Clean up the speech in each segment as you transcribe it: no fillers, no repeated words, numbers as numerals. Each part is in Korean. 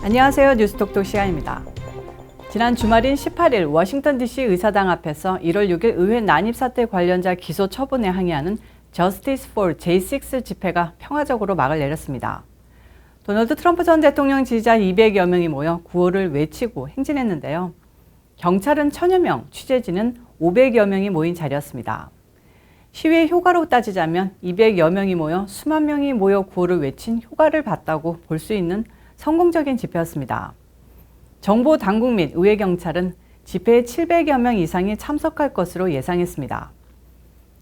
안녕하세요. 뉴스톡톡 시간입니다. 지난 주말인 18일 워싱턴 DC 의사당 앞에서 1월 6일 의회 난입 사태 관련자 기소 처분에 항의하는 Justice for J6 집회가 평화적으로 막을 내렸습니다. 도널드 트럼프 전 대통령 지지자 200여 명이 모여 구호를 외치고 행진했는데요. 경찰은 1000여 명, 취재진은 500여 명이 모인 자리였습니다. 시위의 효과로 따지자면 200여 명이 모여 수만 명이 모여 구호를 외친 효과를 봤다고 볼 수 있는 성공적인 집회였습니다. 정보 당국 및 의회 경찰은 집회에 700여 명 이상이 참석할 것으로 예상했습니다.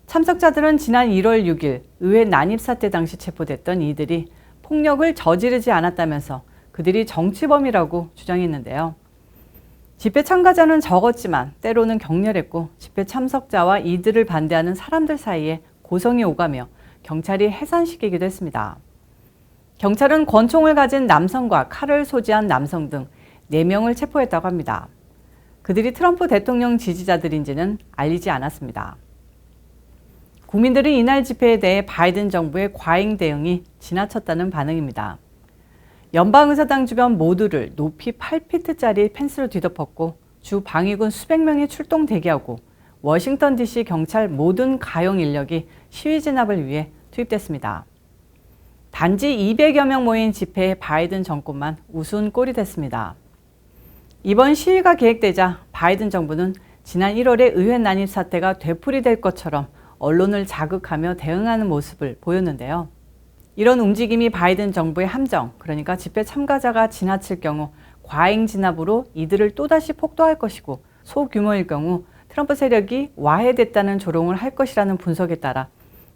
참석자들은 지난 1월 6일 의회 난입 사태 당시 체포됐던 이들이 폭력을 저지르지 않았다면서 그들이 정치범이라고 주장했는데요. 집회 참가자는 적었지만 때로는 격렬했고 집회 참석자와 이들을 반대하는 사람들 사이에 고성이 오가며 경찰이 해산시키기도 했습니다. 경찰은 권총을 가진 남성과 칼을 소지한 남성 등 4명을 체포했다고 합니다. 그들이 트럼프 대통령 지지자들인지는 알리지 않았습니다. 국민들은 이날 집회에 대해 바이든 정부의 과잉 대응이 지나쳤다는 반응입니다. 연방의사당 주변 모두를 높이 8피트짜리 펜스로 뒤덮었고 주 방위군 수백 명이 출동 대기하고 워싱턴 DC 경찰 모든 가용 인력이 시위 진압을 위해 투입됐습니다. 단지 200여 명 모인 집회에 바이든 정권만 우스운 꼴이 됐습니다. 이번 시위가 계획되자 바이든 정부는 지난 1월에 의회 난입 사태가 되풀이될 것처럼 언론을 자극하며 대응하는 모습을 보였는데요. 이런 움직임이 바이든 정부의 함정, 그러니까 집회 참가자가 지나칠 경우 과잉 진압으로 이들을 또다시 폭도할 것이고 소규모일 경우 트럼프 세력이 와해됐다는 조롱을 할 것이라는 분석에 따라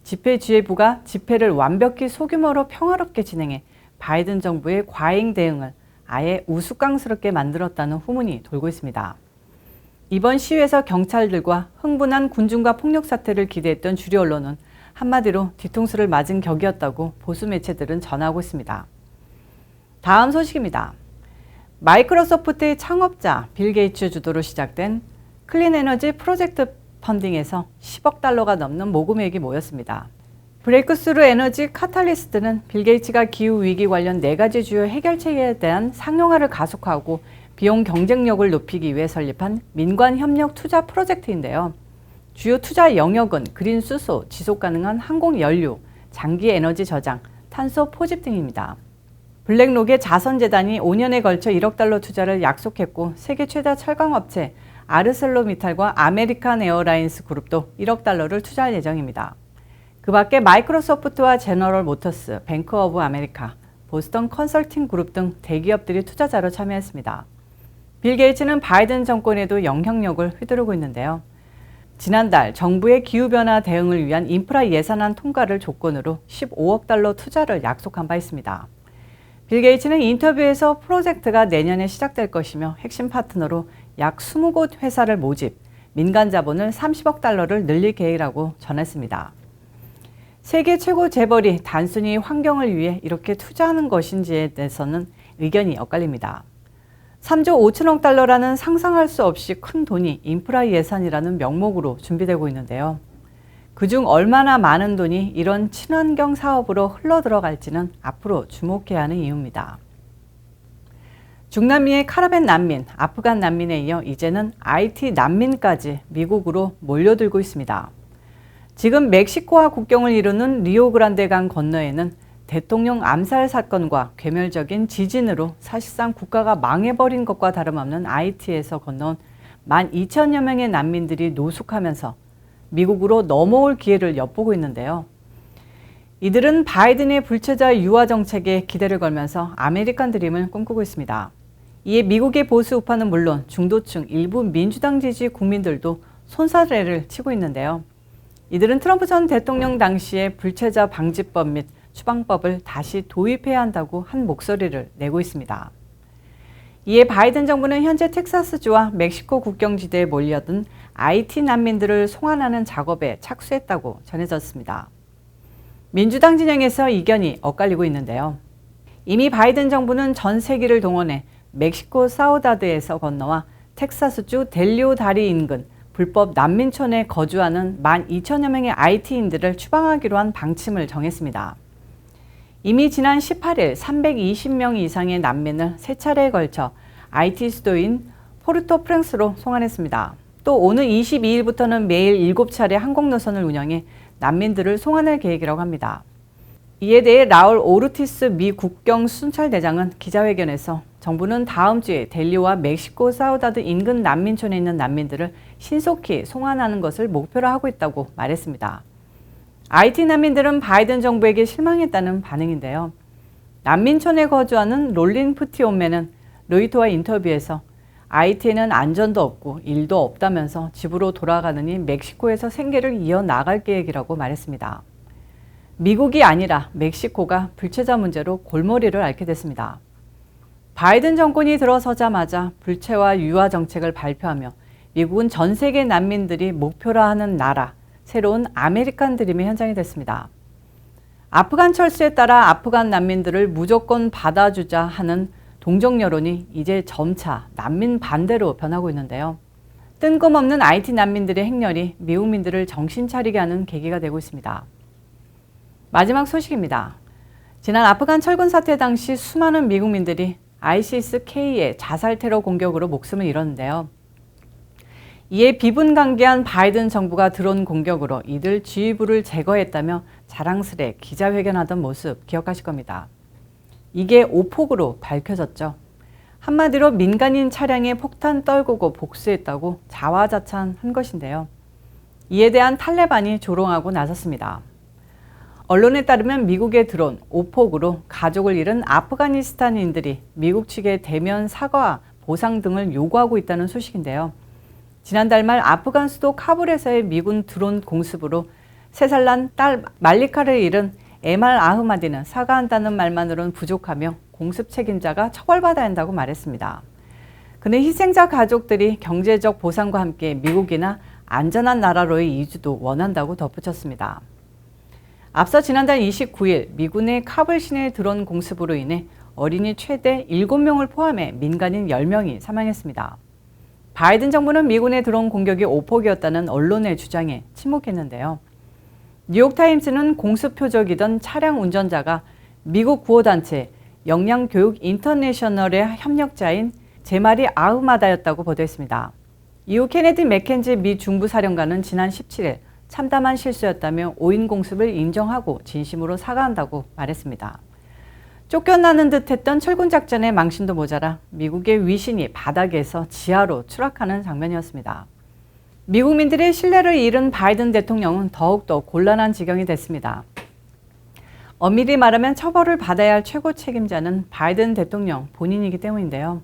집회지휘부가 집회를 완벽히 소규모로 평화롭게 진행해 바이든 정부의 과잉 대응을 아예 우스꽝스럽게 만들었다는 후문이 돌고 있습니다. 이번 시위에서 경찰들과 흥분한 군중과 폭력 사태를 기대했던 주류 언론은 한마디로 뒤통수를 맞은 격이었다고 보수 매체들은 전하고 있습니다. 다음 소식입니다. 마이크로소프트의 창업자 빌 게이츠 주도로 시작된 클린 에너지 프로젝트 펀딩에서 10억 달러가 넘는 모금액이 모였습니다. 브레이크스루 에너지 카탈리스트는 빌 게이츠가 기후위기 관련 4가지 주요 해결책에 대한 상용화를 가속화하고 비용 경쟁력을 높이기 위해 설립한 민관협력 투자 프로젝트인데요. 주요 투자 영역은 그린 수소, 지속가능한 항공연료, 장기 에너지 저장, 탄소 포집 등입니다. 블랙록의 자선재단이 5년에 걸쳐 1억 달러 투자를 약속했고 세계 최다 철강업체 아르셀로미탈과 아메리칸 에어라인스 그룹도 1억 달러를 투자할 예정입니다. 그 밖에 마이크로소프트와 제너럴 모터스, 뱅크 오브 아메리카, 보스턴 컨설팅 그룹 등 대기업들이 투자자로 참여했습니다. 빌 게이츠는 바이든 정권에도 영향력을 휘두르고 있는데요. 지난달 정부의 기후변화 대응을 위한 인프라 예산안 통과를 조건으로 15억 달러 투자를 약속한 바 있습니다. 빌 게이츠는 인터뷰에서 프로젝트가 내년에 시작될 것이며 핵심 파트너로 약 20곳 회사를 모집, 민간 자본을 30억 달러를 늘릴 계획이라고 전했습니다. 세계 최고 재벌이 단순히 환경을 위해 이렇게 투자하는 것인지에 대해서는 의견이 엇갈립니다. 3조 5천억 달러라는 상상할 수 없이 큰 돈이 인프라 예산이라는 명목으로 준비되고 있는데요. 그중 얼마나 많은 돈이 이런 친환경 사업으로 흘러들어갈지는 앞으로 주목해야 하는 이유입니다. 중남미의 카라벤 난민, 아프간 난민에 이어 이제는 IT 난민까지 미국으로 몰려들고 있습니다. 지금 멕시코와 국경을 이루는 리오그란데 강 건너에는 대통령 암살 사건과 괴멸적인 지진으로 사실상 국가가 망해버린 것과 다름없는 IT에서 건너온 12,000여 명의 난민들이 노숙하면서 미국으로 넘어올 기회를 엿보고 있는데요. 이들은 바이든의 불체자 유화 정책에 기대를 걸면서 아메리칸 드림을 꿈꾸고 있습니다. 이에 미국의 보수 우파는 물론 중도층 일부 민주당 지지 국민들도 손사래를 치고 있는데요. 이들은 트럼프 전 대통령 당시의 불체자 방지법 및 추방법을 다시 도입해야 한다고 한 목소리를 내고 있습니다. 이에 바이든 정부는 현재 텍사스주와 멕시코 국경지대에 몰려든 IT 난민들을 송환하는 작업에 착수했다고 전해졌습니다. 민주당 진영에서 이견이 엇갈리고 있는데요. 이미 바이든 정부는 전 세기를 동원해 멕시코 사우다드에서 건너와 텍사스주 델리오 다리 인근 불법 난민촌에 거주하는 12,000여 명의 IT인들을 추방하기로 한 방침을 정했습니다. 이미 지난 18일 320명 이상의 난민을 3차례에 걸쳐 IT 수도인 포르토프랑스로 송환했습니다. 또 오는 22일부터는 매일 7차례 항공 노선을 운영해 난민들을 송환할 계획이라고 합니다. 이에 대해 라울 오르티스 미 국경 순찰대장은 기자회견에서 정부는 다음 주에 델리와 멕시코 사우다드 인근 난민촌에 있는 난민들을 신속히 송환하는 것을 목표로 하고 있다고 말했습니다. IT 난민들은 바이든 정부에게 실망했다는 반응인데요. 난민촌에 거주하는 롤린 푸티온메는 로이터와 인터뷰에서 IT에는 안전도 없고 일도 없다면서 집으로 돌아가느니 멕시코에서 생계를 이어나갈 계획이라고 말했습니다. 미국이 아니라 멕시코가 불체자 문제로 골머리를 앓게 됐습니다. 바이든 정권이 들어서자마자 불체와 유화 정책을 발표하며 미국은 전 세계 난민들이 목표로 하는 나라, 새로운 아메리칸 드림의 현장이 됐습니다. 아프간 철수에 따라 아프간 난민들을 무조건 받아주자 하는 동정 여론이 이제 점차 난민 반대로 변하고 있는데요. 뜬금없는 IT 난민들의 행렬이 미국민들을 정신 차리게 하는 계기가 되고 있습니다. 마지막 소식입니다. 지난 아프간 철군 사태 당시 수많은 미국민들이 ISIS-K의 자살 테러 공격으로 목숨을 잃었는데요. 이에 비분관계한 바이든 정부가 드론 공격으로 이들 지휘부를 제거했다며 자랑스레 기자회견하던 모습 기억하실 겁니다. 이게 오폭으로 밝혀졌죠. 한마디로 민간인 차량에 폭탄 떨구고 복수했다고 자화자찬한 것인데요. 이에 대한 탈레반이 조롱하고 나섰습니다. 언론에 따르면 미국의 드론, 오폭으로 가족을 잃은 아프가니스탄인들이 미국 측에 대면 사과와 보상 등을 요구하고 있다는 소식인데요. 지난달 말 아프간 수도 카불에서의 미군 드론 공습으로 3살 난 딸 말리카를 잃은 에말 아흐마디는 사과한다는 말만으로는 부족하며 공습 책임자가 처벌받아야 한다고 말했습니다. 그는 희생자 가족들이 경제적 보상과 함께 미국이나 안전한 나라로의 이주도 원한다고 덧붙였습니다. 앞서 지난달 29일 미군의 카불 시내 드론 공습으로 인해 어린이 최대 7명을 포함해 민간인 10명이 사망했습니다. 바이든 정부는 미군의 드론 공격이 오폭이었다는 언론의 주장에 침묵했는데요. 뉴욕타임스는 공습 표적이던 차량 운전자가 미국 구호단체 역량교육 인터내셔널의 협력자인 제마리 아흐마다였다고 보도했습니다. 이후 케네디 맥켄지 미 중부사령관은 지난 17일 참담한 실수였다며 오인 공습을 인정하고 진심으로 사과한다고 말했습니다. 쫓겨나는 듯했던 철군 작전의 망신도 모자라 미국의 위신이 바닥에서 지하로 추락하는 장면이었습니다. 미국민들의 신뢰를 잃은 바이든 대통령은 더욱더 곤란한 지경이 됐습니다. 엄밀히 말하면 처벌을 받아야 할 최고 책임자는 바이든 대통령 본인이기 때문인데요.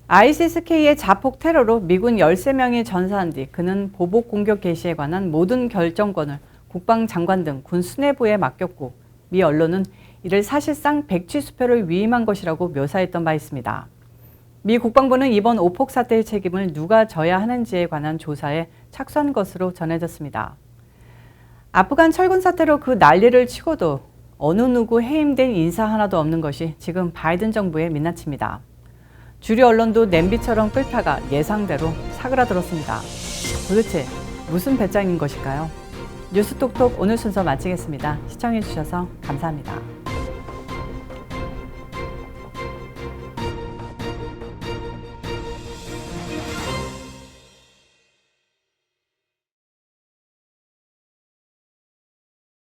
ISIS-K의 자폭 테러로 미군 13명이 전사한 뒤 그는 보복 공격 개시에 관한 모든 결정권을 국방장관 등 군 수뇌부에 맡겼고 미 언론은 이를 사실상 백지수표를 위임한 것이라고 묘사했던 바 있습니다. 미 국방부는 이번 오폭 사태의 책임을 누가 져야 하는지에 관한 조사에 착수한 것으로 전해졌습니다. 아프간 철군 사태로 그 난리를 치고도 어느 누구 해임된 인사 하나도 없는 것이 지금 바이든 정부의 민낯입니다. 주류 언론도 냄비처럼 끓다가 예상대로 사그라들었습니다. 도대체 무슨 배짱인 것일까요? 뉴스톡톡 오늘 순서 마치겠습니다. 시청해주셔서 감사합니다.